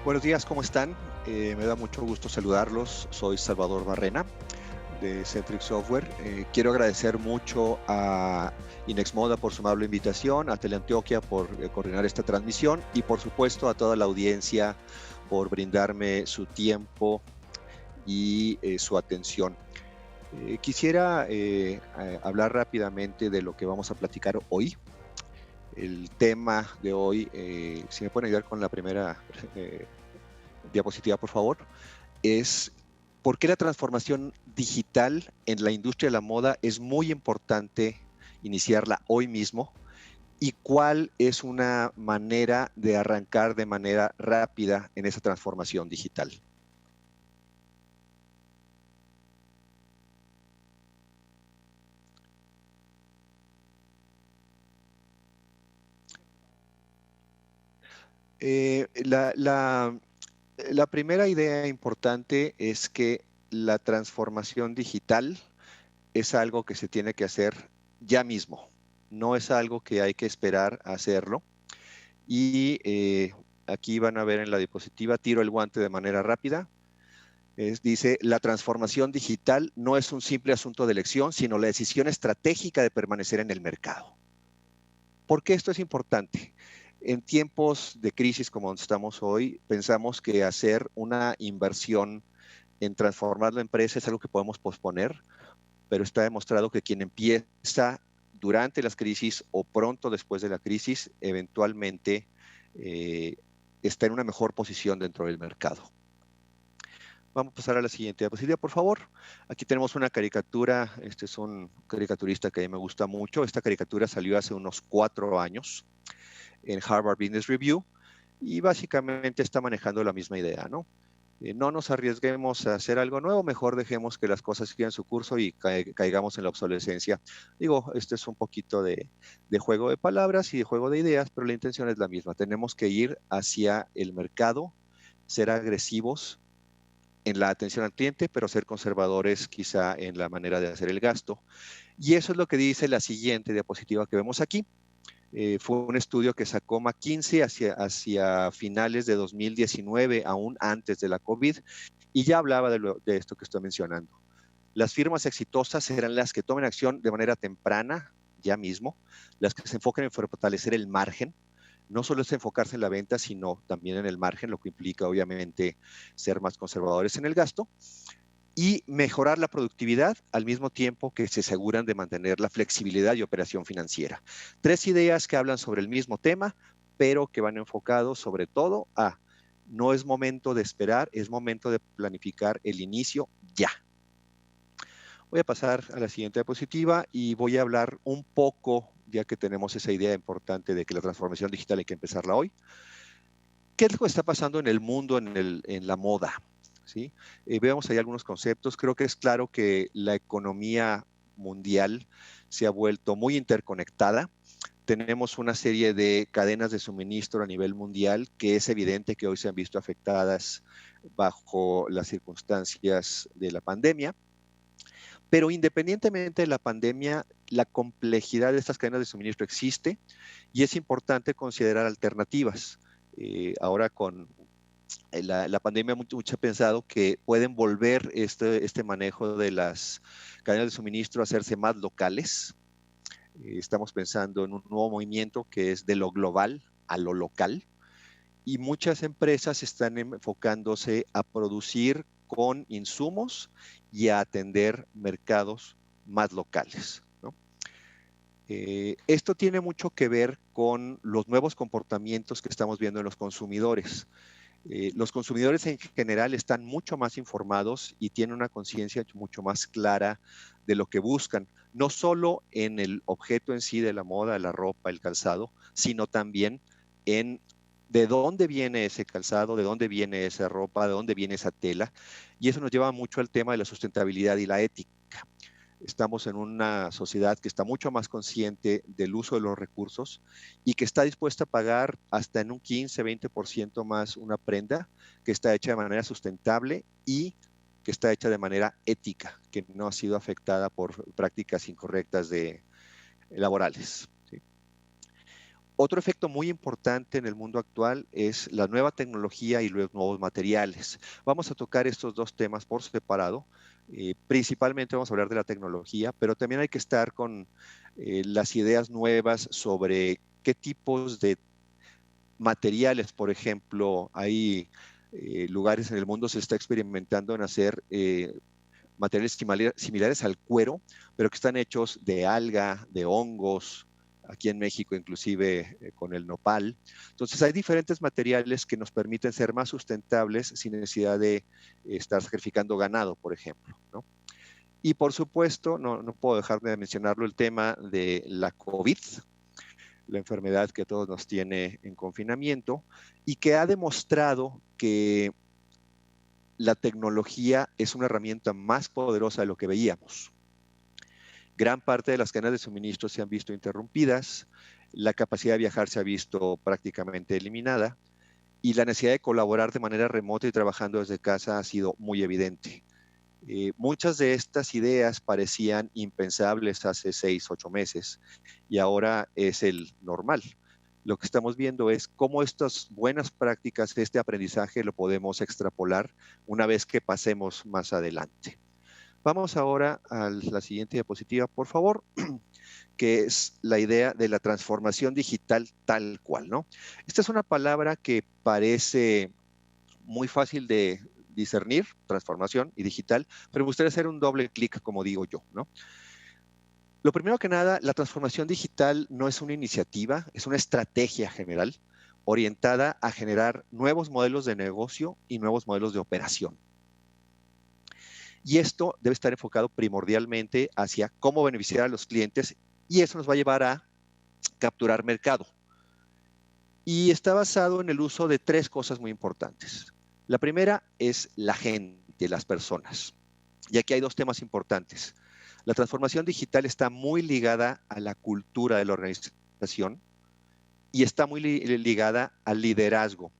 Buenos días, ¿cómo están? Me da mucho gusto saludarlos. Soy Salvador Barrena de Centric Software. Quiero agradecer mucho a Inexmoda por su amable invitación, a Teleantioquia por coordinar esta transmisión y por supuesto a toda la audiencia por brindarme su tiempo y su atención. Quisiera hablar rápidamente de lo que vamos a platicar hoy. El tema de hoy, si me pueden ayudar con la primera diapositiva, por favor, es por qué la transformación digital en la industria de la moda es muy importante iniciarla hoy mismo y cuál es una manera de arrancar de manera rápida en esa transformación digital. Eh, la, la, la primera idea importante es que la transformación digital es algo que se tiene que hacer ya mismo, no es algo que hay que esperar a hacerlo. Y aquí van a ver en la diapositiva, tiro el guante de manera rápida. Dice, la transformación digital no es un simple asunto de elección, sino la decisión estratégica de permanecer en el mercado. ¿Por qué esto es importante? En tiempos de crisis como donde estamos hoy, pensamos que hacer una inversión en transformar la empresa es algo que podemos posponer, pero está demostrado que quien empieza durante las crisis o pronto después de la crisis, eventualmente eh, está en una mejor posición dentro del mercado. Vamos a pasar a la siguiente diapositiva, por favor. Aquí tenemos una caricatura. Este es un caricaturista que a mí me gusta mucho. Esta caricatura salió hace unos 4 años en Harvard Business Review y básicamente está manejando la misma idea, ¿no? No nos arriesguemos a hacer algo nuevo, mejor dejemos que las cosas sigan su curso y caigamos en la obsolescencia. Digo, este es un poquito de juego de palabras y de juego de ideas, pero la intención es la misma. Tenemos que ir hacia el mercado, ser agresivos en la atención al cliente, pero ser conservadores quizá en la manera de hacer el gasto. Y eso es lo que dice la siguiente diapositiva que vemos aquí. Fue un estudio que sacó McKinsey hacia finales de 2019, aún antes de la COVID, y ya hablaba de esto que estoy mencionando. Las firmas exitosas serán las que tomen acción de manera temprana, ya mismo, las que se enfoquen en fortalecer el margen. No solo es enfocarse en la venta, sino también en el margen, lo que implica obviamente ser más conservadores en el gasto y mejorar la productividad al mismo tiempo que se aseguran de mantener la flexibilidad y operación financiera. 3 ideas que hablan sobre el mismo tema, pero que van enfocados sobre todo a no es momento de esperar, es momento de planificar el inicio ya. Voy a pasar a la siguiente diapositiva y voy a hablar un poco, ya que tenemos esa idea importante de que la transformación digital hay que empezarla hoy. ¿Qué es lo que está pasando en el mundo, en la moda? ¿Sí? Veamos ahí algunos conceptos. Creo que es claro que la economía mundial se ha vuelto muy interconectada. Tenemos una serie de cadenas de suministro a nivel mundial que es evidente que hoy se han visto afectadas bajo las circunstancias de la pandemia. Pero independientemente de la pandemia, la complejidad de estas cadenas de suministro existe y es importante considerar alternativas. Ahora con la pandemia, mucho ha pensado que pueden volver este manejo de las cadenas de suministro a hacerse más locales. Estamos pensando en un nuevo movimiento que es de lo global a lo local y muchas empresas están enfocándose a producir con insumos y a atender mercados más locales, ¿no? Esto tiene mucho que ver con los nuevos comportamientos que estamos viendo en los consumidores. Los consumidores en general están mucho más informados y tienen una conciencia mucho más clara de lo que buscan, no solo en el objeto en sí de la moda, la ropa, el calzado, sino también en de dónde viene ese calzado, de dónde viene esa ropa, de dónde viene esa tela. Y eso nos lleva mucho al tema de la sustentabilidad y la ética. Estamos en una sociedad que está mucho más consciente del uso de los recursos y que está dispuesta a pagar hasta en un 15-20% más una prenda que está hecha de manera sustentable y que está hecha de manera ética, que no ha sido afectada por prácticas incorrectas laborales. ¿Sí? Otro efecto muy importante en el mundo actual es la nueva tecnología y los nuevos materiales. Vamos a tocar estos dos temas por separado. Principalmente vamos a hablar de la tecnología, pero también hay que estar con las ideas nuevas sobre qué tipos de materiales, por ejemplo, hay lugares en el mundo se está experimentando en hacer materiales similares al cuero, pero que están hechos de alga, de hongos, aquí en México inclusive con el nopal. Entonces hay diferentes materiales que nos permiten ser más sustentables sin necesidad de estar sacrificando ganado, por ejemplo, ¿no? Y por supuesto, no puedo dejar de mencionarlo, el tema de la COVID, la enfermedad que a todos nos tiene en confinamiento y que ha demostrado que la tecnología es una herramienta más poderosa de lo que veíamos. Gran parte de las cadenas de suministro se han visto interrumpidas, la capacidad de viajar se ha visto prácticamente eliminada y la necesidad de colaborar de manera remota y trabajando desde casa ha sido muy evidente. Muchas de estas ideas parecían impensables hace 6, 8 meses y ahora es el normal. Lo que estamos viendo es cómo estas buenas prácticas, este aprendizaje lo podemos extrapolar una vez que pasemos más adelante. Vamos ahora a la siguiente diapositiva, por favor, que es la idea de la transformación digital tal cual, ¿no? Esta es una palabra que parece muy fácil de discernir, transformación y digital, pero me gustaría hacer un doble clic, como digo yo, ¿no? Lo primero que nada, la transformación digital no es una iniciativa, es una estrategia general orientada a generar nuevos modelos de negocio y nuevos modelos de operación. Y esto debe estar enfocado primordialmente hacia cómo beneficiar a los clientes y eso nos va a llevar a capturar mercado. Y está basado en el uso de 3 cosas muy importantes. La primera es la gente, las personas. Y aquí hay 2 temas importantes. La transformación digital está muy ligada a la cultura de la organización y está muy ligada al liderazgo.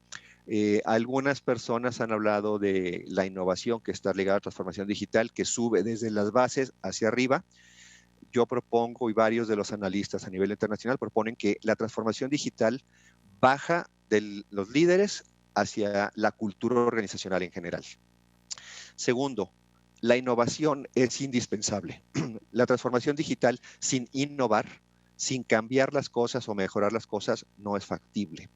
Algunas personas han hablado de la innovación que está ligada a la transformación digital, que sube desde las bases hacia arriba. Yo propongo, y varios de los analistas a nivel internacional proponen que la transformación digital baja de los líderes hacia la cultura organizacional en general. Segundo, la innovación es indispensable. La transformación digital sin innovar, sin cambiar las cosas o mejorar las cosas, no es factible.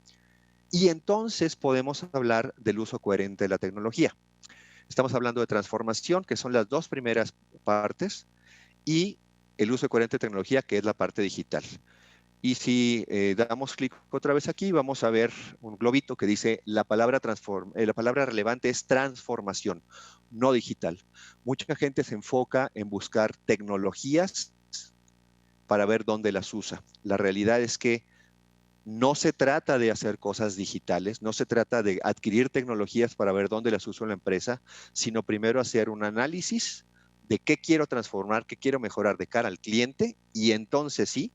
Y entonces podemos hablar del uso coherente de la tecnología. Estamos hablando de transformación, que son las 2 primeras partes, y el uso coherente de tecnología, que es la parte digital. Y si damos clic otra vez aquí, vamos a ver un globito que dice la palabra relevante es transformación, no digital. Mucha gente se enfoca en buscar tecnologías para ver dónde las usa. La realidad es que no se trata de hacer cosas digitales, no se trata de adquirir tecnologías para ver dónde las uso en la empresa, sino primero hacer un análisis de qué quiero transformar, qué quiero mejorar de cara al cliente y entonces sí,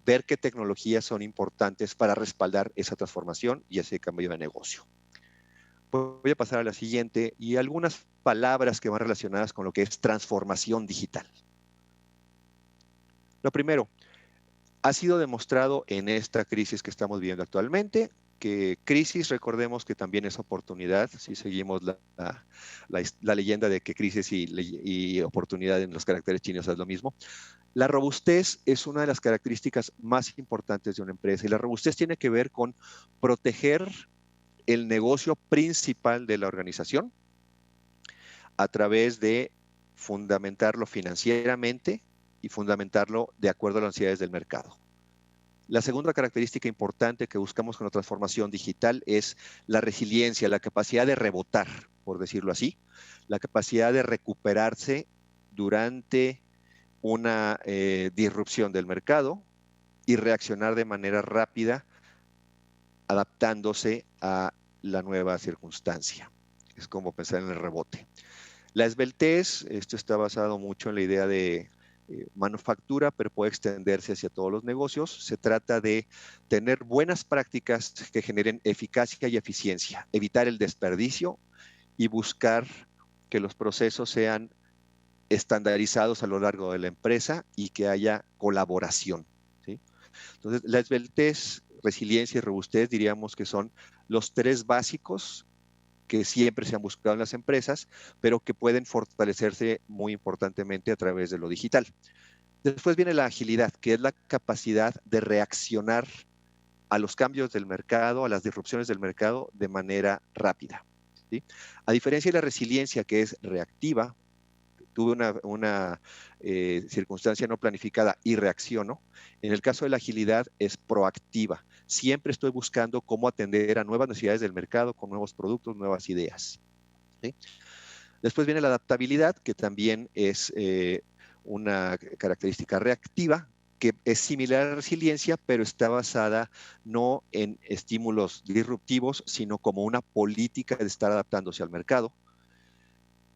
ver qué tecnologías son importantes para respaldar esa transformación y ese cambio de negocio. Voy a pasar a la siguiente y algunas palabras que van relacionadas con lo que es transformación digital. Lo primero, ha sido demostrado en esta crisis que estamos viviendo actualmente, que crisis, recordemos que también es oportunidad, si seguimos la leyenda de que crisis y oportunidad en los caracteres chinos es lo mismo. La robustez es una de las características más importantes de una empresa y la robustez tiene que ver con proteger el negocio principal de la organización a través de fundamentarlo financieramente y fundamentarlo de acuerdo a las necesidades del mercado. La segunda característica importante que buscamos con la transformación digital es la resiliencia, la capacidad de rebotar, por decirlo así, la capacidad de recuperarse durante una disrupción del mercado y reaccionar de manera rápida, adaptándose a la nueva circunstancia. Es como pensar en el rebote. La esbeltez, esto está basado mucho en la idea de manufactura, pero puede extenderse hacia todos los negocios. Se trata de tener buenas prácticas que generen eficacia y eficiencia, evitar el desperdicio y buscar que los procesos sean estandarizados a lo largo de la empresa y que haya colaboración, ¿sí? Entonces, la esbeltez, resiliencia y robustez diríamos que son los tres básicos que siempre se han buscado en las empresas, pero que pueden fortalecerse muy importantemente a través de lo digital. Después viene la agilidad, que es la capacidad de reaccionar a los cambios del mercado, a las disrupciones del mercado de manera rápida, ¿sí? A diferencia de la resiliencia, que es reactiva, tuve una circunstancia no planificada y reacciono. En el caso de la agilidad es proactiva. Siempre estoy buscando cómo atender a nuevas necesidades del mercado con nuevos productos, nuevas ideas, ¿sí? Después viene la adaptabilidad, que también es una característica reactiva, que es similar a la resiliencia, pero está basada no en estímulos disruptivos, sino como una política de estar adaptándose al mercado.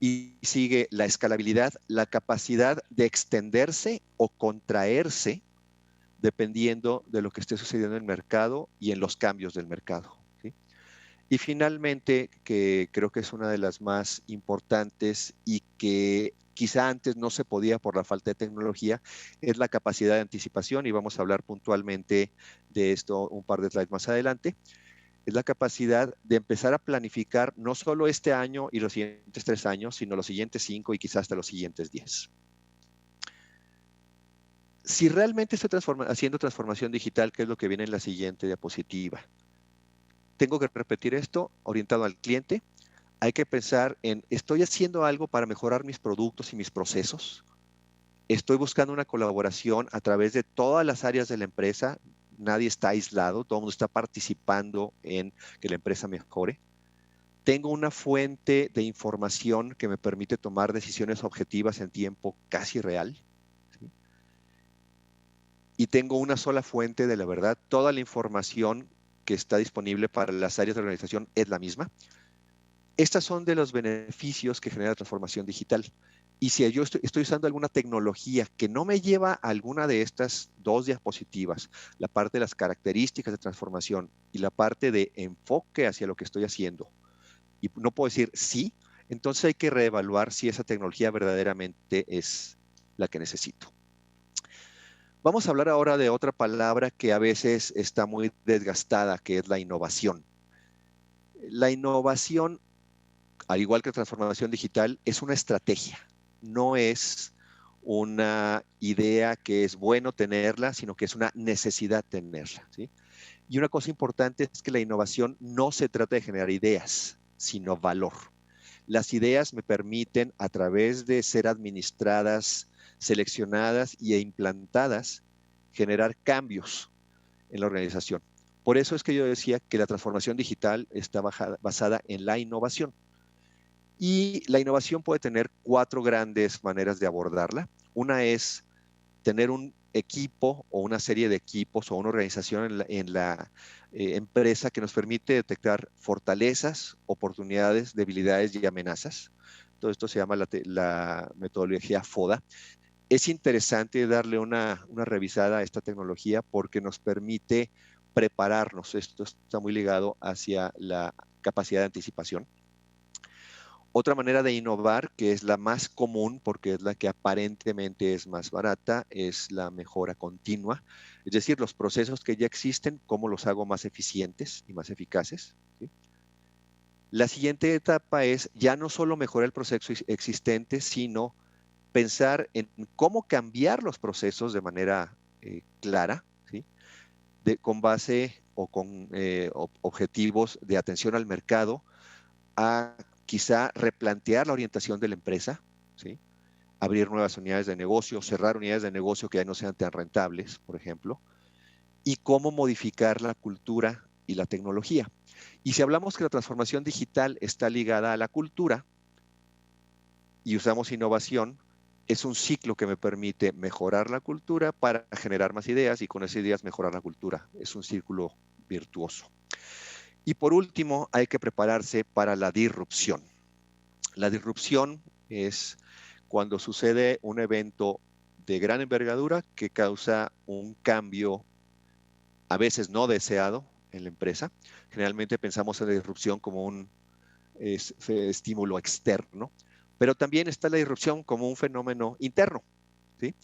Y sigue la escalabilidad, la capacidad de extenderse o contraerse dependiendo de lo que esté sucediendo en el mercado y en los cambios del mercado, ¿sí? Y finalmente, que creo que es una de las más importantes y que quizá antes no se podía por la falta de tecnología, es la capacidad de anticipación, y vamos a hablar puntualmente de esto un par de slides más adelante. Es la capacidad de empezar a planificar no solo este año y los siguientes 3 años, sino los siguientes 5 y quizás hasta los siguientes 10. Si realmente estoy haciendo transformación digital, ¿qué es lo que viene en la siguiente diapositiva? Tengo que repetir esto orientado al cliente. Hay que pensar en, ¿estoy haciendo algo para mejorar mis productos y mis procesos? ¿Estoy buscando una colaboración a través de todas las áreas de la empresa? Nadie está aislado, todo el mundo está participando en que la empresa mejore. Tengo una fuente de información que me permite tomar decisiones objetivas en tiempo casi real, ¿sí? Y tengo una sola fuente de la verdad. Toda la información que está disponible para las áreas de la organización es la misma. Estas son de los beneficios que genera la transformación digital. Y si yo estoy usando alguna tecnología que no me lleva a alguna de estas dos diapositivas, la parte de las características de transformación y la parte de enfoque hacia lo que estoy haciendo, y no puedo decir sí, entonces hay que reevaluar si esa tecnología verdaderamente es la que necesito. Vamos a hablar ahora de otra palabra que a veces está muy desgastada, que es la innovación. La innovación, al igual que la transformación digital, es una estrategia, no es una idea que es bueno tenerla, sino que es una necesidad tenerla, ¿sí? Y una cosa importante es que la innovación no se trata de generar ideas, sino valor. Las ideas me permiten, a través de ser administradas, seleccionadas e implantadas, generar cambios en la organización. Por eso es que yo decía que la transformación digital está basada en la innovación. Y la innovación puede tener 4 grandes maneras de abordarla. Una es tener un equipo o una serie de equipos o una organización en la empresa que nos permite detectar fortalezas, oportunidades, debilidades y amenazas. Todo esto se llama la metodología FODA. Es interesante darle una revisada a esta tecnología porque nos permite prepararnos. Esto está muy ligado hacia la capacidad de anticipación. Otra manera de innovar, que es la más común porque es la que aparentemente es más barata, es la mejora continua. Es decir, los procesos que ya existen, cómo los hago más eficientes y más eficaces, ¿sí? La siguiente etapa es ya no solo mejorar el proceso existente, sino pensar en cómo cambiar los procesos de manera clara, ¿sí? Con base o con objetivos de atención al mercado, a quizá replantear la orientación de la empresa, ¿sí? Abrir nuevas unidades de negocio, cerrar unidades de negocio que ya no sean tan rentables, por ejemplo, y cómo modificar la cultura y la tecnología. Y si hablamos que la transformación digital está ligada a la cultura y usamos innovación, es un ciclo que me permite mejorar la cultura para generar más ideas y con esas ideas mejorar la cultura. Es un círculo virtuoso. Y por último, hay que prepararse para la disrupción. La disrupción es cuando sucede un evento de gran envergadura que causa un cambio a veces no deseado en la empresa. Generalmente pensamos en la disrupción como un estímulo externo, pero también está la disrupción como un fenómeno interno, ¿sí?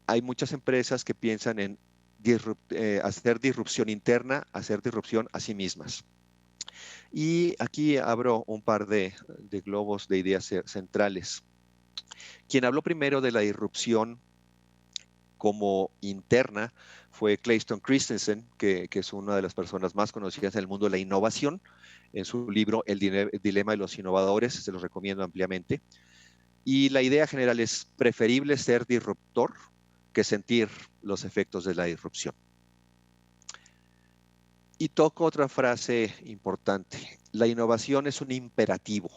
Hay muchas empresas que piensan en hacer disrupción interna, hacer disrupción a sí mismas. Y aquí abro un par de globos de ideas centrales. Quien habló primero de la disrupción como interna fue Clayton Christensen, que es una de las personas más conocidas en el mundo de la innovación. En su libro El dilema de los innovadores, se los recomiendo ampliamente. Y la idea general es preferible ser disruptor que sentir los efectos de la disrupción. Y toco otra frase importante. La innovación es un imperativo,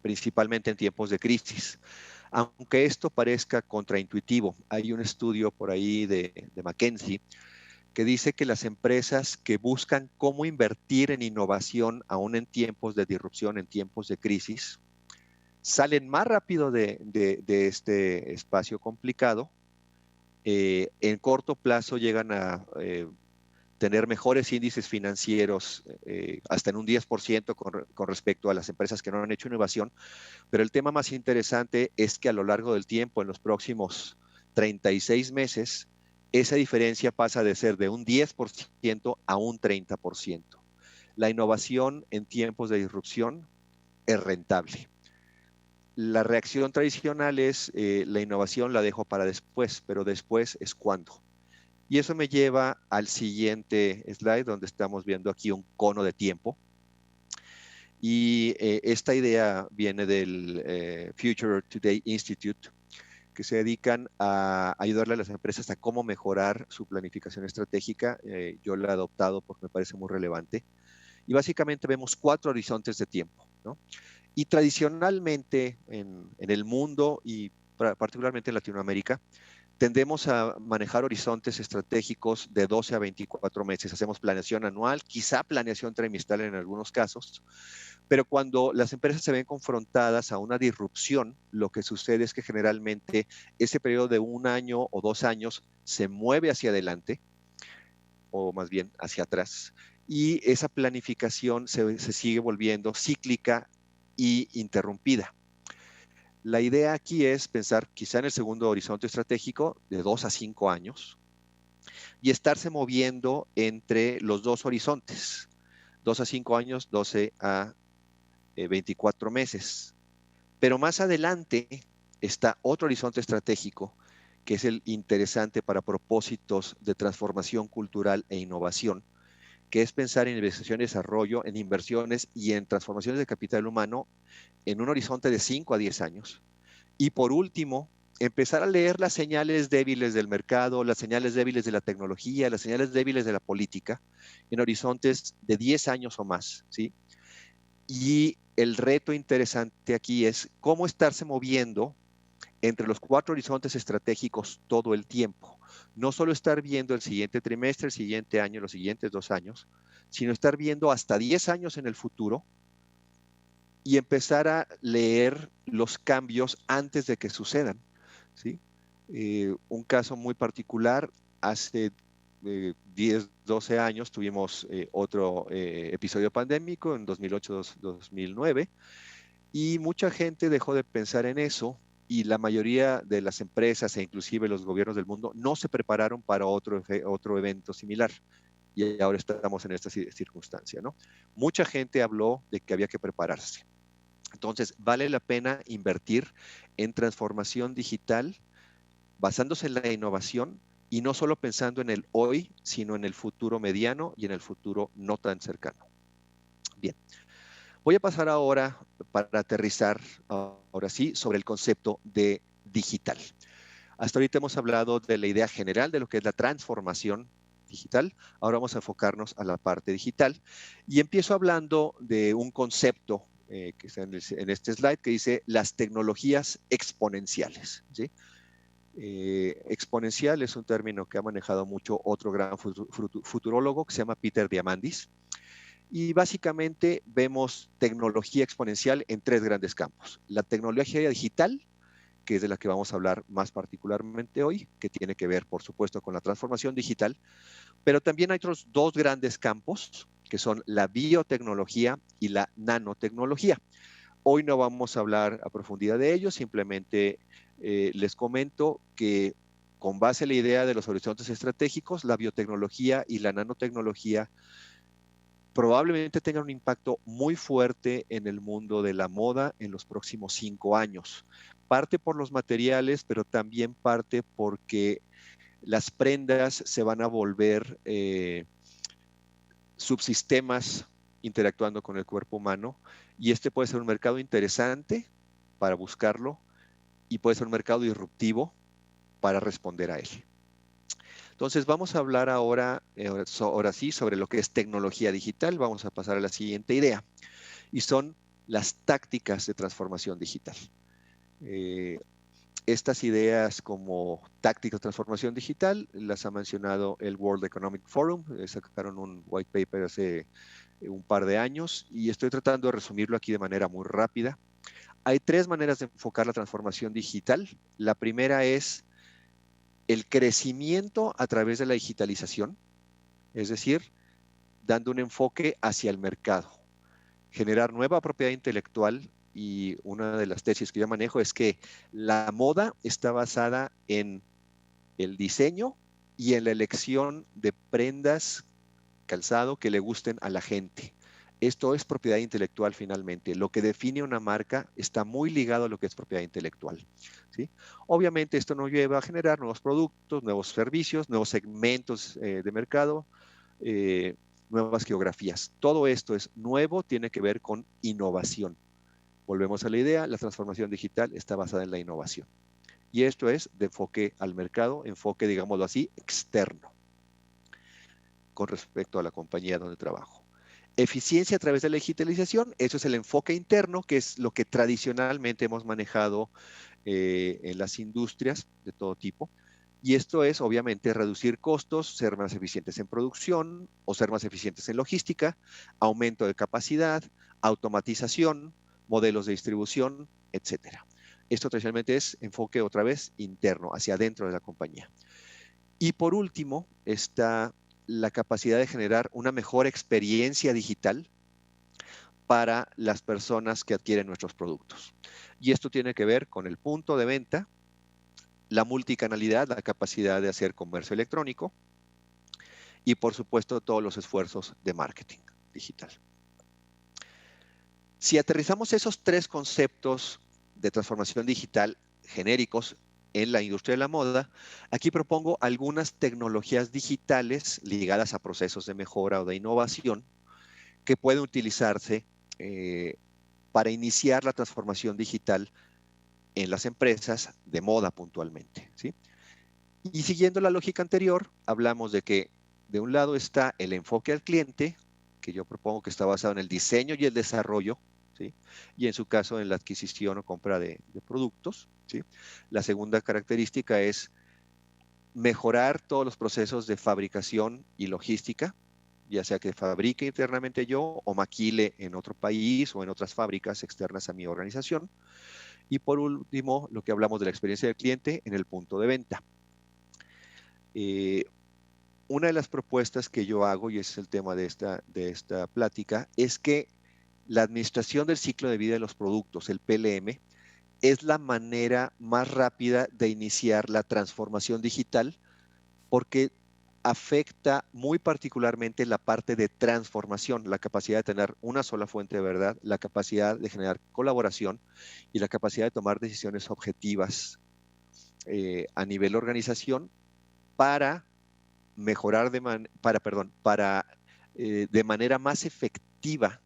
principalmente en tiempos de crisis. Aunque esto parezca contraintuitivo, hay un estudio por ahí de McKinsey que dice que las empresas que buscan cómo invertir en innovación, aún en tiempos de disrupción, en tiempos de crisis, salen más rápido de este espacio complicado. En corto plazo llegan a tener mejores índices financieros, hasta en un 10% con respecto a las empresas que no han hecho innovación. Pero el tema más interesante es que a lo largo del tiempo, en los próximos 36 meses, esa diferencia pasa de ser de un 10% a un 30%. La innovación en tiempos de disrupción es rentable. La reacción tradicional es la innovación la dejo para después, pero después es cuándo. Y eso me lleva al siguiente slide, donde estamos viendo aquí un cono de tiempo. Y esta idea viene del Future Today Institute, que se dedican a ayudarle a las empresas a cómo mejorar su planificación estratégica. Yo la he adoptado porque me parece muy relevante. Y básicamente vemos 4 horizontes de tiempo, ¿no? Y tradicionalmente en el mundo y particularmente en Latinoamérica, tendemos a manejar horizontes estratégicos de 12 a 24 meses. Hacemos planeación anual, quizá planeación trimestral en algunos casos, pero cuando las empresas se ven confrontadas a una disrupción, lo que sucede es que generalmente ese periodo de 1 año o 2 años se mueve hacia adelante, o más bien hacia atrás, y esa planificación se sigue volviendo cíclica y interrumpida. La idea aquí es pensar quizá en el segundo horizonte estratégico de 2 a 5 años y estarse moviendo entre los dos horizontes, 2 a 5 años, 12 a 24 meses. Pero más adelante está otro horizonte estratégico que es el interesante para propósitos de transformación cultural e innovación, que es pensar en investigación y desarrollo, en inversiones y en transformaciones de capital humano en un horizonte de 5 a 10 años. Y por último, empezar a leer las señales débiles del mercado, las señales débiles de la tecnología, las señales débiles de la política, en horizontes de 10 años o más, ¿sí? Y el reto interesante aquí es cómo estarse moviendo entre los 4 horizontes estratégicos todo el tiempo. No solo estar viendo el siguiente trimestre, el siguiente año, los siguientes 2 años, sino estar viendo hasta 10 años en el futuro y empezar a leer los cambios antes de que sucedan, ¿sí? Un caso muy particular, hace 10, 12 años tuvimos otro episodio pandémico en 2008-2009 y mucha gente dejó de pensar en eso y la mayoría de las empresas e inclusive los gobiernos del mundo no se prepararon para otro evento similar. Y ahora estamos en esta circunstancia, ¿no? Mucha gente habló de que había que prepararse. Entonces, vale la pena invertir en transformación digital basándose en la innovación y no solo pensando en el hoy, sino en el futuro mediano y en el futuro no tan cercano. Bien, voy a pasar ahora para aterrizar, ahora sí, sobre el concepto de digital. Hasta ahorita hemos hablado de la idea general de lo que es la transformación digital. Ahora vamos a enfocarnos a la parte digital. Y empiezo hablando de un concepto que está en este slide que dice las tecnologías exponenciales, ¿sí? Exponencial es un término que ha manejado mucho otro gran futurólogo que se llama Peter Diamandis. Y básicamente vemos tecnología exponencial en 3 grandes campos. La tecnología digital, que es de la que vamos a hablar más particularmente hoy, que tiene que ver, por supuesto, con la transformación digital, pero también hay otros 2 grandes campos, que son la biotecnología y la nanotecnología. Hoy no vamos a hablar a profundidad de ellos, simplemente les comento que con base en la idea de los horizontes estratégicos, la biotecnología y la nanotecnología probablemente tengan un impacto muy fuerte en el mundo de la moda en los próximos 5 años. Parte por los materiales, pero también parte porque las prendas se van a volver subsistemas interactuando con el cuerpo humano, y este puede ser un mercado interesante para buscarlo y puede ser un mercado disruptivo para responder a él. Entonces vamos a hablar ahora sí, sobre lo que es tecnología digital. Vamos a pasar a la siguiente idea, y son las tácticas de transformación digital. Estas ideas como tácticas de transformación digital las ha mencionado el World Economic Forum. Sacaron un white paper hace un par de años y estoy tratando de resumirlo aquí de manera muy rápida. Hay 3 maneras de enfocar la transformación digital. La primera es el crecimiento a través de la digitalización, es decir, dando un enfoque hacia el mercado, generar nueva propiedad intelectual. Y una de las tesis que yo manejo es que la moda está basada en el diseño y en la elección de prendas, calzado que le gusten a la gente. Esto es propiedad intelectual finalmente. Lo que define una marca está muy ligado a lo que es propiedad intelectual, ¿sí? Obviamente esto nos lleva a generar nuevos productos, nuevos servicios, nuevos segmentos de mercado, nuevas geografías. Todo esto es nuevo, tiene que ver con innovación. Volvemos a la idea, la transformación digital está basada en la innovación. Y esto es de enfoque al mercado, enfoque, digámoslo así, externo, con respecto a la compañía donde trabajo. Eficiencia a través de la digitalización, eso es el enfoque interno, que es lo que tradicionalmente hemos manejado en las industrias de todo tipo. Y esto es, obviamente, reducir costos, ser más eficientes en producción o ser más eficientes en logística, aumento de capacidad, automatización, modelos de distribución, etcétera. Esto tradicionalmente es enfoque otra vez interno, hacia adentro de la compañía. Y por último está la capacidad de generar una mejor experiencia digital para las personas que adquieren nuestros productos. Y esto tiene que ver con el punto de venta, la multicanalidad, la capacidad de hacer comercio electrónico y, por supuesto, todos los esfuerzos de marketing digital. Si aterrizamos esos 3 conceptos de transformación digital genéricos en la industria de la moda, aquí propongo algunas tecnologías digitales ligadas a procesos de mejora o de innovación que pueden utilizarse para iniciar la transformación digital en las empresas de moda puntualmente, ¿sí? Y siguiendo la lógica anterior, hablamos de que de un lado está el enfoque al cliente, que yo propongo que está basado en el diseño y el desarrollo, ¿sí? Y en su caso en la adquisición o compra de productos, ¿sí? La segunda característica es mejorar todos los procesos de fabricación y logística, ya sea que fabrique internamente yo o maquile en otro país o en otras fábricas externas a mi organización. Y por último, lo que hablamos de la experiencia del cliente en el punto de venta. Una de las propuestas que yo hago, y ese es el tema de esta plática, es que la administración del ciclo de vida de los productos, el PLM, es la manera más rápida de iniciar la transformación digital porque afecta muy particularmente la parte de transformación, la capacidad de tener una sola fuente de verdad, la capacidad de generar colaboración y la capacidad de tomar decisiones objetivas a nivel organización para mejorar de manera más efectiva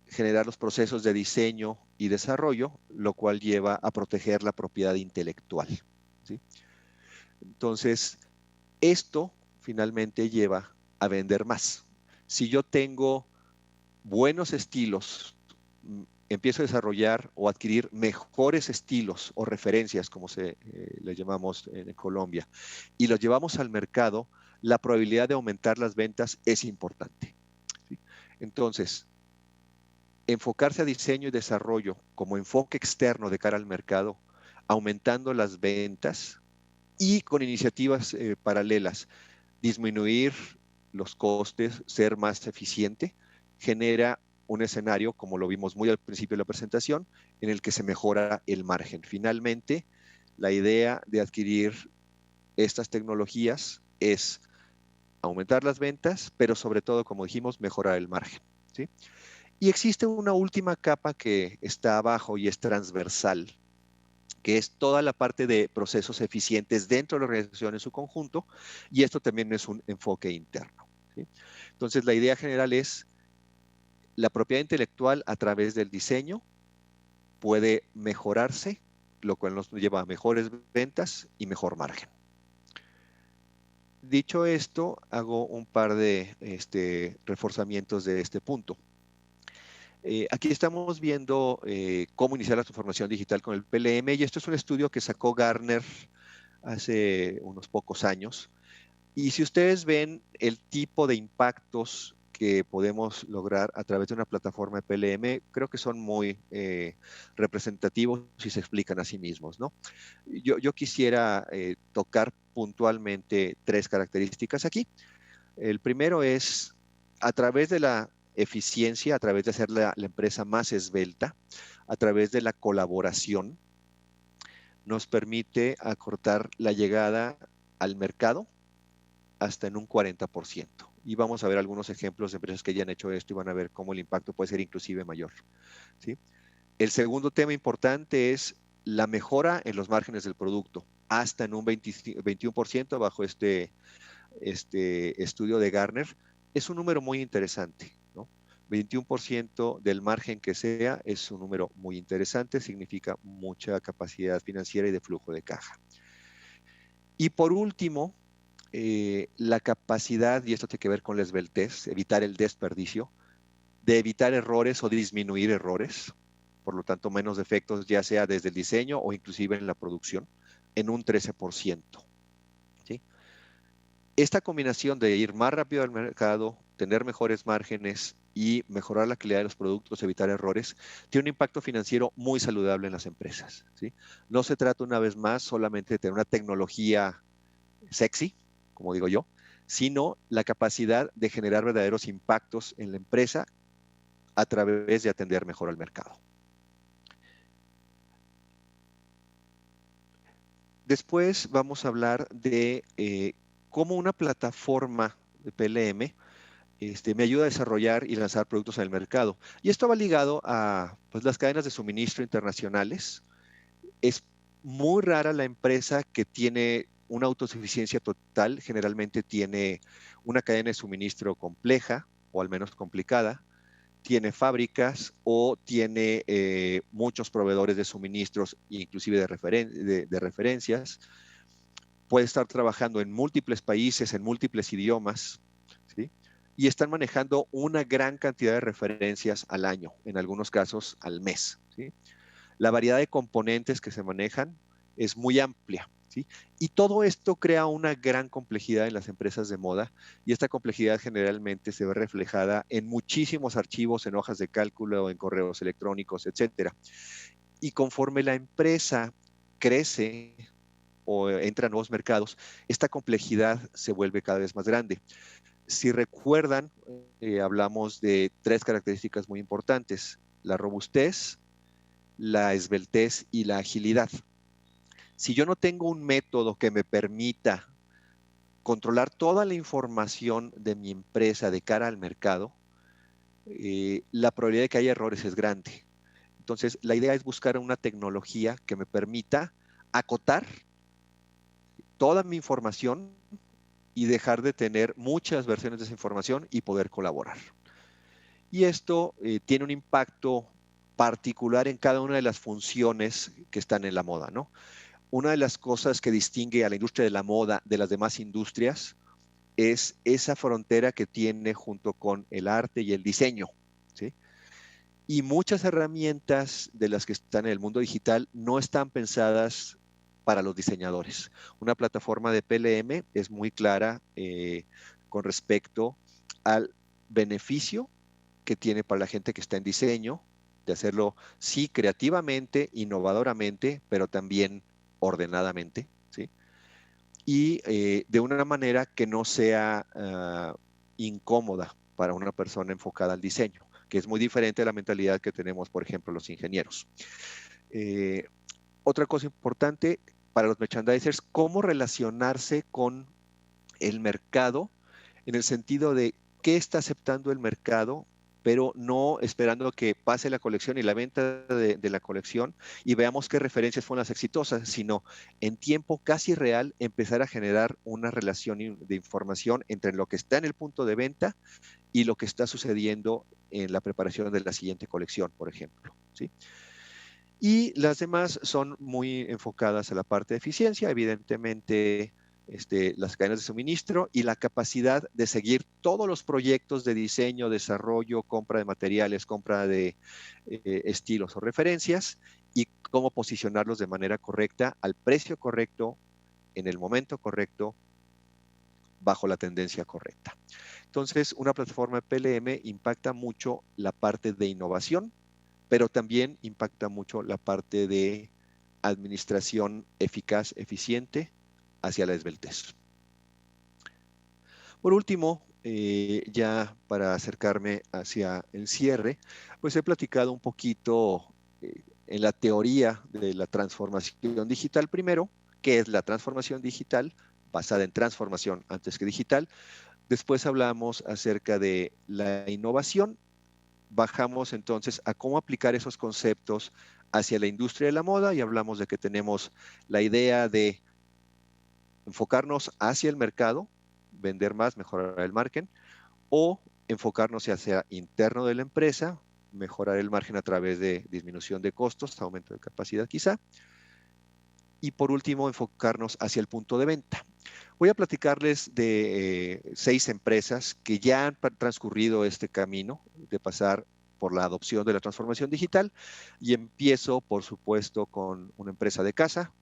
generar los procesos de diseño y desarrollo, lo cual lleva a proteger la propiedad intelectual, ¿sí? Entonces, esto finalmente lleva a vender más. Si yo tengo buenos estilos, empiezo a desarrollar o adquirir mejores estilos o referencias, como le llamamos en Colombia, y los llevamos al mercado, la probabilidad de aumentar las ventas es importante, ¿sí? Entonces, enfocarse a diseño y desarrollo como enfoque externo de cara al mercado, aumentando las ventas y con iniciativas paralelas, disminuir los costes, ser más eficiente, genera un escenario, como lo vimos muy al principio de la presentación, en el que se mejora el margen. Finalmente, la idea de adquirir estas tecnologías es aumentar las ventas, pero sobre todo, como dijimos, mejorar el margen, ¿sí? Y existe una última capa que está abajo y es transversal, que es toda la parte de procesos eficientes dentro de la organización en su conjunto, y esto también es un enfoque interno, ¿sí? Entonces, la idea general es la propiedad intelectual a través del diseño puede mejorarse, lo cual nos lleva a mejores ventas y mejor margen. Dicho esto, hago un par de reforzamientos de este punto. Aquí estamos viendo cómo iniciar la transformación digital con el PLM, y esto es un estudio que sacó Gartner hace unos pocos años. Y si ustedes ven el tipo de impactos que podemos lograr a través de una plataforma de PLM, creo que son muy representativos y se explican a sí mismos, ¿no? Yo quisiera tocar puntualmente 3 características aquí. El primero es, a través de la eficiencia, a través de hacer la empresa más esbelta, a través de la colaboración, nos permite acortar la llegada al mercado hasta en un 40%. Y vamos a ver algunos ejemplos de empresas que ya han hecho esto y van a ver cómo el impacto puede ser inclusive mayor, ¿sí? El segundo tema importante es la mejora en los márgenes del producto, hasta en un 21% bajo este estudio de Gartner. Es un número muy interesante, ¿no? 21% del margen que sea es un número muy interesante, significa mucha capacidad financiera y de flujo de caja. Y por último, la capacidad, y esto tiene que ver con la esbeltez, evitar el desperdicio, de evitar errores o disminuir errores, por lo tanto menos defectos, ya sea desde el diseño o inclusive en la producción, en un 13%. ¿Sí? Esta combinación de ir más rápido al mercado, tener mejores márgenes y mejorar la calidad de los productos, evitar errores, tiene un impacto financiero muy saludable en las empresas, ¿sí? No se trata una vez más solamente de tener una tecnología sexy, como digo yo, sino la capacidad de generar verdaderos impactos en la empresa a través de atender mejor al mercado. Después vamos a hablar de cómo una plataforma de PLM me ayuda a desarrollar y lanzar productos en el mercado. Y esto va ligado a pues, las cadenas de suministro internacionales. Es muy rara la empresa que tiene una autosuficiencia total, generalmente tiene una cadena de suministro compleja o al menos complicada, tiene fábricas o tiene muchos proveedores de suministros, inclusive de referencias. Puede estar trabajando en múltiples países, en múltiples idiomas, ¿sí? Y están manejando una gran cantidad de referencias al año, en algunos casos al mes, ¿sí? La variedad de componentes que se manejan es muy amplia, ¿sí? Y todo esto crea una gran complejidad en las empresas de moda, y esta complejidad generalmente se ve reflejada en muchísimos archivos, en hojas de cálculo, en correos electrónicos, etcétera. Y conforme la empresa crece o entra a nuevos mercados, esta complejidad se vuelve cada vez más grande. Si recuerdan, hablamos de 3 características muy importantes: la robustez, la esbeltez y la agilidad. Si yo no tengo un método que me permita controlar toda la información de mi empresa de cara al mercado, la probabilidad de que haya errores es grande. Entonces, la idea es buscar una tecnología que me permita acotar toda mi información y dejar de tener muchas versiones de esa información y poder colaborar. Y esto tiene un impacto particular en cada una de las funciones que están en la moda, ¿no? Una de las cosas que distingue a la industria de la moda de las demás industrias es esa frontera que tiene junto con el arte y el diseño, ¿sí? Y muchas herramientas de las que están en el mundo digital no están pensadas para los diseñadores. Una plataforma de PLM es muy clara con respecto al beneficio que tiene para la gente que está en diseño, de hacerlo, sí, creativamente, innovadoramente, pero también ordenadamente, ¿sí? Y de una manera que no sea incómoda para una persona enfocada al diseño, que es muy diferente a la mentalidad que tenemos, por ejemplo, los ingenieros. Otra cosa importante, para los merchandisers cómo relacionarse con el mercado en el sentido de qué está aceptando el mercado, pero no esperando que pase la colección y la venta de la colección y veamos qué referencias fueron las exitosas, sino en tiempo casi real empezar a generar una relación de información entre lo que está en el punto de venta y lo que está sucediendo en la preparación de la siguiente colección, por ejemplo. ¿Sí? Y las demás son muy enfocadas a la parte de eficiencia, evidentemente las cadenas de suministro y la capacidad de seguir todos los proyectos de diseño, desarrollo, compra de materiales, compra de estilos o referencias y cómo posicionarlos de manera correcta, al precio correcto, en el momento correcto, bajo la tendencia correcta. Entonces, una plataforma PLM impacta mucho la parte de innovación, pero también impacta mucho la parte de administración eficaz, eficiente, hacia la esbeltez. Por último, ya para acercarme hacia el cierre, pues he platicado un poquito en la teoría de la transformación digital primero, qué es la transformación digital, basada en transformación antes que digital. Después hablamos acerca de la innovación. Bajamos entonces a cómo aplicar esos conceptos hacia la industria de la moda y hablamos de que tenemos la idea de enfocarnos hacia el mercado, vender más, mejorar el margen, o enfocarnos hacia interno de la empresa, mejorar el margen a través de disminución de costos, aumento de capacidad quizá, y por último enfocarnos hacia el punto de venta. Voy a platicarles de 6 empresas que ya han transcurrido este camino de pasar por la adopción de la transformación digital y empiezo, por supuesto, con una empresa de casa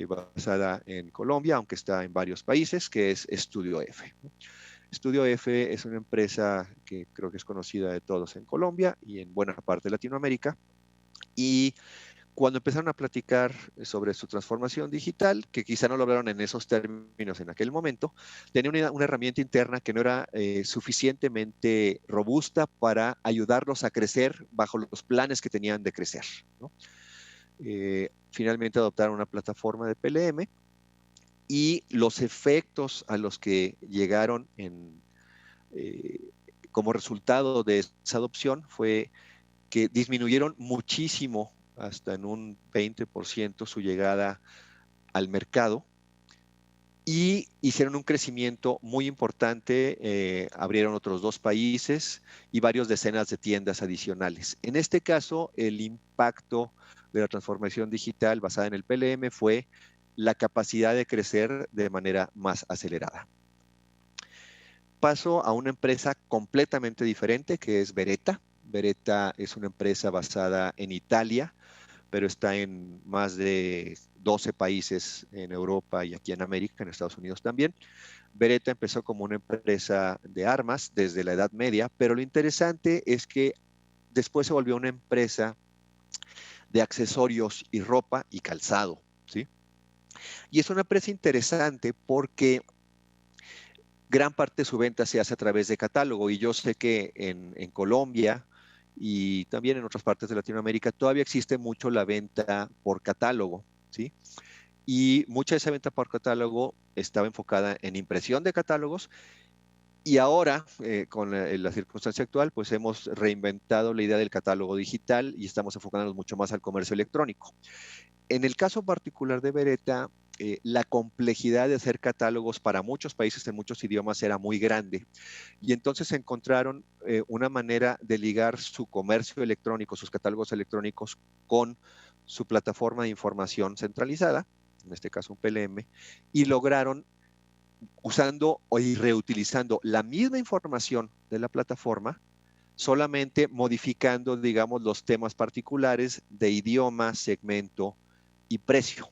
basada en Colombia, aunque está en varios países, que es Estudio F. Estudio F es una empresa que creo que es conocida de todos en Colombia y en buena parte de Latinoamérica. Y cuando empezaron a platicar sobre su transformación digital, que quizá no lo hablaron en esos términos en aquel momento, tenía una herramienta interna que no era suficientemente robusta para ayudarlos a crecer bajo los planes que tenían de crecer, ¿no? Finalmente adoptaron una plataforma de PLM y los efectos a los que llegaron como resultado de esa adopción fue que disminuyeron muchísimo, hasta en un 20%, su llegada al mercado y hicieron un crecimiento muy importante, abrieron otros 2 países y varios decenas de tiendas adicionales. En este caso, el impacto de la transformación digital basada en el PLM fue la capacidad de crecer de manera más acelerada. Paso a una empresa completamente diferente, que es Beretta. Beretta es una empresa basada en Italia, pero está en más de 12 países en Europa y aquí en América, en Estados Unidos también. Beretta empezó como una empresa de armas desde la Edad Media, pero lo interesante es que después se volvió una empresa de accesorios y ropa y calzado, ¿sí? Y es una empresa interesante porque gran parte de su venta se hace a través de catálogo y yo sé que en Colombia y también en otras partes de Latinoamérica todavía existe mucho la venta por catálogo, ¿sí? Y mucha de esa venta por catálogo estaba enfocada en impresión de catálogos y ahora, con la circunstancia actual, pues hemos reinventado la idea del catálogo digital y estamos enfocándonos mucho más al comercio electrónico. En el caso particular de Beretta, la complejidad de hacer catálogos para muchos países en muchos idiomas era muy grande. Y entonces encontraron una manera de ligar su comercio electrónico, sus catálogos electrónicos, con su plataforma de información centralizada, en este caso un PLM, y lograron, usando y reutilizando la misma información de la plataforma, solamente modificando, digamos, los temas particulares de idioma, segmento y precio,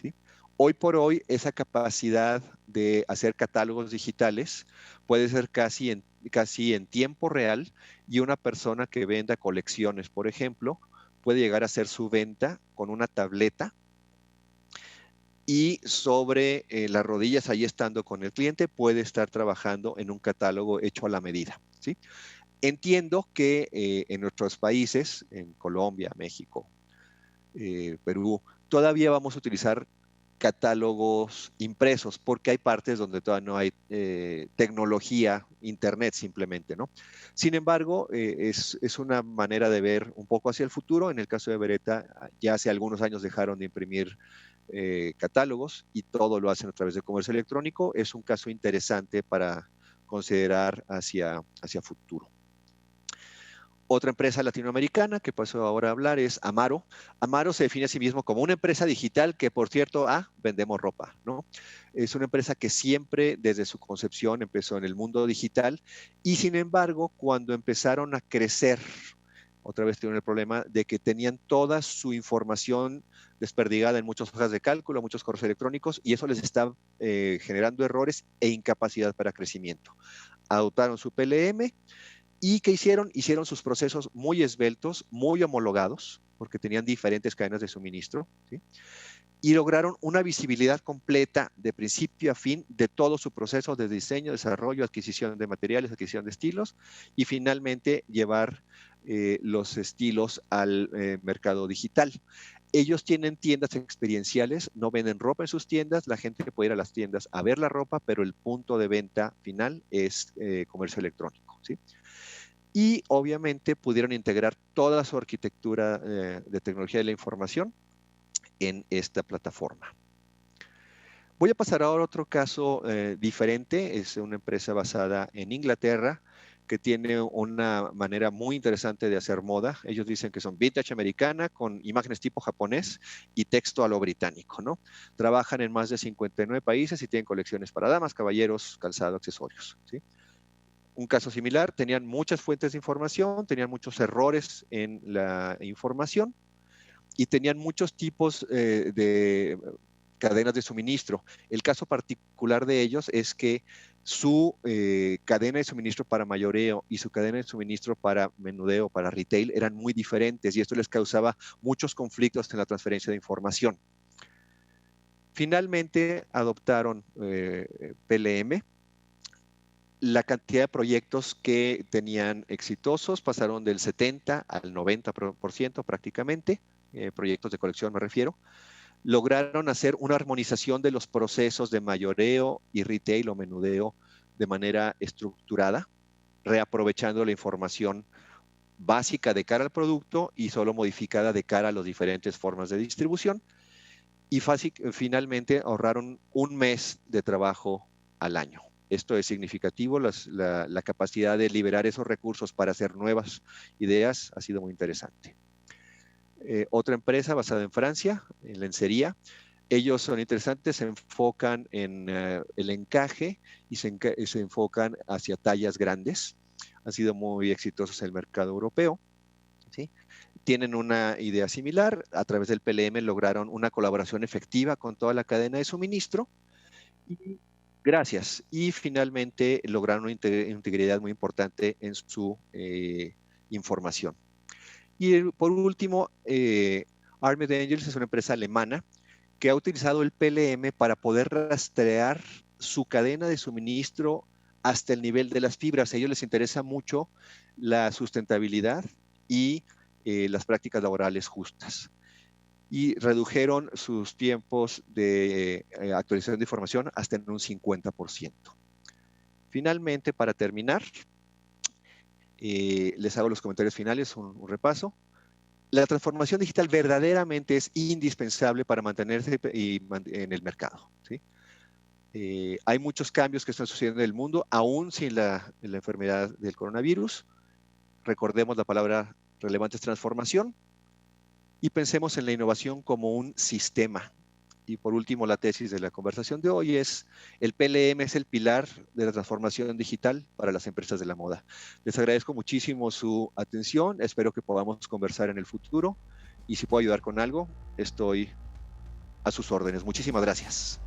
¿sí? Hoy por hoy, esa capacidad de hacer catálogos digitales puede ser casi en tiempo real y una persona que venda colecciones, por ejemplo, puede llegar a hacer su venta con una tableta y sobre las rodillas, ahí estando con el cliente, puede estar trabajando en un catálogo hecho a la medida, ¿sí? Entiendo que en nuestros países, en Colombia, México, Perú, todavía vamos a utilizar catálogos impresos, porque hay partes donde todavía no hay tecnología, internet simplemente, ¿no? Sin embargo, es una manera de ver un poco hacia el futuro. En el caso de Beretta, ya hace algunos años dejaron de imprimir catálogos y todo lo hacen a través de comercio electrónico. Es un caso interesante para considerar hacia futuro. Otra empresa latinoamericana que paso ahora a hablar es Amaro. Amaro se define a sí mismo como una empresa digital que, por cierto, vendemos ropa, ¿no? Es una empresa que siempre desde su concepción empezó en el mundo digital y sin embargo, cuando empezaron a crecer, otra vez tuvieron el problema de que tenían toda su información desperdigada en muchas hojas de cálculo, muchos correos electrónicos y eso les está generando errores e incapacidad para crecimiento. Adoptaron su PLM. ¿Y qué hicieron? Hicieron sus procesos muy esbeltos, muy homologados, porque tenían diferentes cadenas de suministro, ¿sí? Y lograron una visibilidad completa de principio a fin de todo su proceso de diseño, desarrollo, adquisición de materiales, adquisición de estilos y finalmente llevar los estilos al mercado digital. Ellos tienen tiendas experienciales, no venden ropa en sus tiendas, la gente puede ir a las tiendas a ver la ropa, pero el punto de venta final es comercio electrónico, ¿sí? Y obviamente pudieron integrar toda su arquitectura de tecnología de la información en esta plataforma. Voy a pasar ahora a otro caso diferente. Es una empresa basada en Inglaterra que tiene una manera muy interesante de hacer moda. Ellos dicen que son vintage americana con imágenes tipo japonés y texto a lo británico, ¿no? Trabajan en más de 59 países y tienen colecciones para damas, caballeros, calzado, accesorios, ¿sí? Un caso similar, tenían muchas fuentes de información, tenían muchos errores en la información y tenían muchos tipos de cadenas de suministro. El caso particular de ellos es que su cadena de suministro para mayoreo y su cadena de suministro para menudeo, para retail, eran muy diferentes y esto les causaba muchos conflictos en la transferencia de información. Finalmente adoptaron PLM. La cantidad de proyectos que tenían exitosos pasaron del 70 al 90% prácticamente, proyectos de colección me refiero. Lograron hacer una armonización de los procesos de mayoreo y retail o menudeo de manera estructurada, reaprovechando la información básica de cara al producto y solo modificada de cara a las diferentes formas de distribución. Y finalmente ahorraron un mes de trabajo al año. Esto es significativo, la capacidad de liberar esos recursos para hacer nuevas ideas ha sido muy interesante. Otra empresa basada en Francia, en lencería. Ellos son interesantes, se enfocan en el encaje y se enfocan hacia tallas grandes. Han sido muy exitosos en el mercado europeo, ¿sí? Tienen una idea similar. A través del PLM lograron una colaboración efectiva con toda la cadena de suministro. Gracias. Y finalmente lograron una integridad muy importante en su información. Y por último, Armed Angels es una empresa alemana que ha utilizado el PLM para poder rastrear su cadena de suministro hasta el nivel de las fibras. A ellos les interesa mucho la sustentabilidad y las prácticas laborales justas. Y redujeron sus tiempos de actualización de información hasta en un 50%. Finalmente, para terminar, les hago los comentarios finales, un repaso. La transformación digital verdaderamente es indispensable para mantenerse en el mercado, ¿sí? Hay muchos cambios que están sucediendo en el mundo, aún sin la enfermedad del coronavirus. Recordemos la palabra relevante es transformación y pensemos en la innovación como un sistema. Y por último, la tesis de la conversación de hoy es: el PLM es el pilar de la transformación digital para las empresas de la moda. Les agradezco muchísimo su atención, espero que podamos conversar en el futuro y si puedo ayudar con algo, estoy a sus órdenes. Muchísimas gracias.